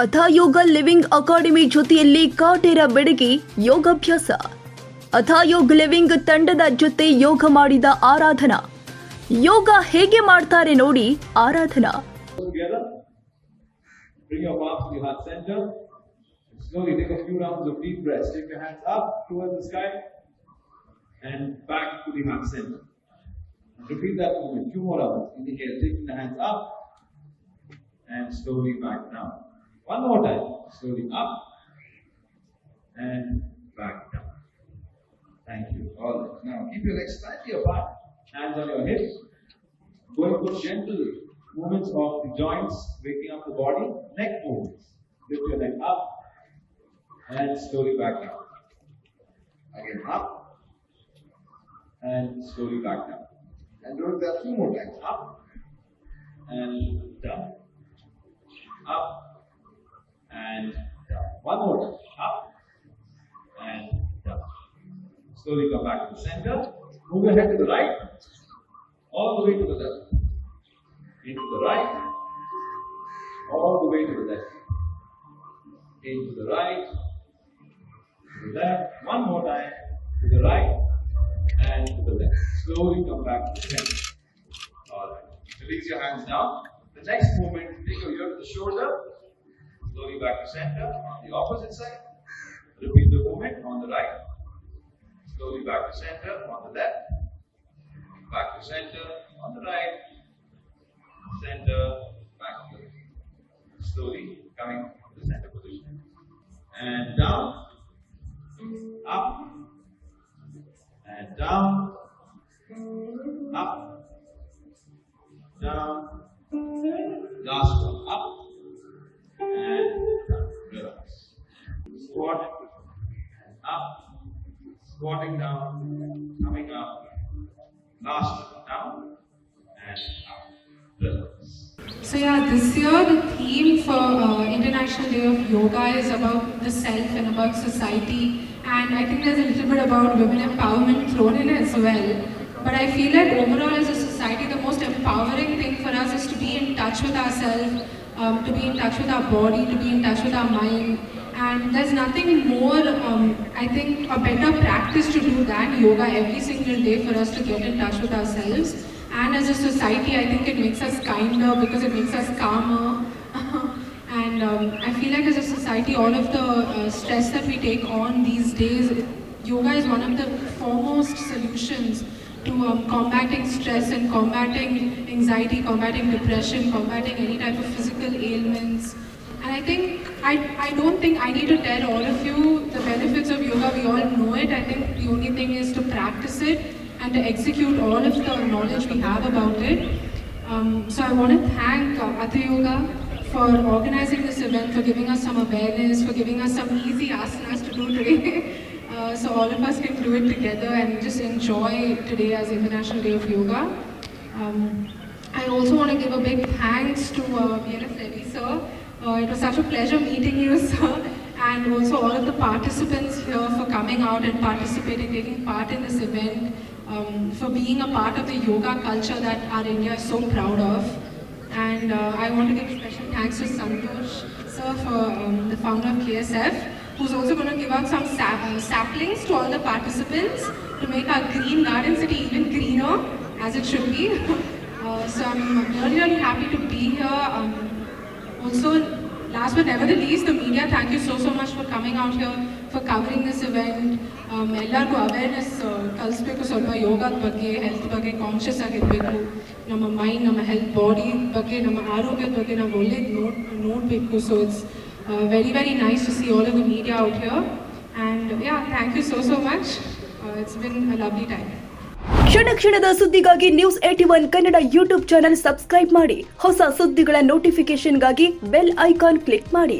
ಅಥಾಯೋಗ living academy ಜೊತೆಯಲ್ಲಿ ಕಾಟೇರ ಬೆಡಗಿ ಯೋಗಾಭ್ಯಾಸ. ಅಥಾಯೋಗ living ತಂಡದ ಜೊತೆ ಯೋಗ ಮಾಡಿದ ಆರಾಧನಾ. ಯೋಗ ಹೇಗೆ ಮಾಡ್ತಾರೆ ನೋಡಿ ಆರಾಧನಾ. Bring your palms to the heart center. Slowly take a few rounds of deep breaths. Take your hands up towards the sky and back to the heart center. Repeat that movement. 2 more rounds. Inhale, taking the hands up and slowly back down. 1 more time. Slowly up and back down. Thank you. All right. Now keep your legs slightly apart. Hands on your hips. Going for gentle movements of the joints, waking up the body. Neck movements. Lift your neck up and slowly back down. Again up and slowly back down. And do that 2 more times. Up and down. Up and down. 1 more time. Up and down. Slowly come back to the center. Move your head to the right. All the way to the left. Into the right. All the way to the left. Into the right. To the left. 1 more time. To the right. And to the left. Slowly come back to the center. Alright. Release your hands down. The next movement, take your ear to the shoulder. Slowly back to center. On the opposite side. Repeat the movement on the right. Slowly back to center on the left. Back to center on the right. Center, back to the left. Slowly coming to the center position. And down. Up. And down. Up. Down. Last one. Up. And down. Relax. Squat. And up. Squatting down. Coming up. Last one. Down. And up. Relax. So yeah, this year the theme for International Day of Yoga is about the self and about society, and I think there's a little bit about women empowerment thrown in as well. But I feel like overall as a society the most empowering thing for us is to be in touch with ourselves, to be in touch with our body, to be in touch with our mind, and there's nothing more, I think a better practice to do than yoga every single day for us to get in touch with ourselves. And as a society, I think it makes us kinder because it makes us calmer. And I feel like as a society, all of the stress that we take on these days, yoga is one of the foremost solutions to combating stress and combating anxiety, combating depression, combating any type of physical ailments. And I think, I don't think I need to tell all of you the benefits of yoga. We all know it. I think the only thing is to practice it and to execute all of the knowledge we have about it. So I want to thank Atayoga for organizing this event, for giving us some awareness, for giving us some easy asanas to do today. So all of us can do it together and just enjoy today as International Day of Yoga. I also want to give a big thanks to BNF Reddy sir. It was such a pleasure meeting you, sir. And also all of the participants here for coming out and participating, taking part in this event, for being a part of the yoga culture that our India is so proud of. And I want to give special thanks to Santosh sir, for the founder of KSF, who's also going to give out some saplings to all the participants to make our green garden city even greener, as it should be. So I'm really, really happy to be here. Also, last but never the least, the media, thank you so much for coming out here, for covering this event. ಎಲ್ಲರಿಗೂ awareness ಕಲಿಸ್ಬೇಕು, ಸ್ವಲ್ಪ ಯೋಗದ ಬಗ್ಗೆ, health ಬಗ್ಗೆ conscious ಆಗಿರಬೇಕು. ನಮ್ಮ mind, ನಮ್ಮ health, body ಬಗ್ಗೆ, ನಮ್ಮ ಆರೋಗ್ಯದ ಬಗ್ಗೆ ನಾವು ಒಳ್ಳೇದು ನೋಡಬೇಕು. So it's very very nice to see all of the media out here. And yeah, thank you so much. It's been a lovely time. ಕ್ಷಣ ಕ್ಷಣದ ಸುದ್ದಿಗಾಗಿ news 81 Kannada YouTube channel subscribe ಮಾಡಿ. ಹೊಸ ಸುದ್ದಿಗಳ ನೋಟಿಫಿಕೇಶನ್ಗಾಗಿ ಬೆಲ್ ಐಕಾನ್ ಕ್ಲಿಕ್ ಮಾಡಿ.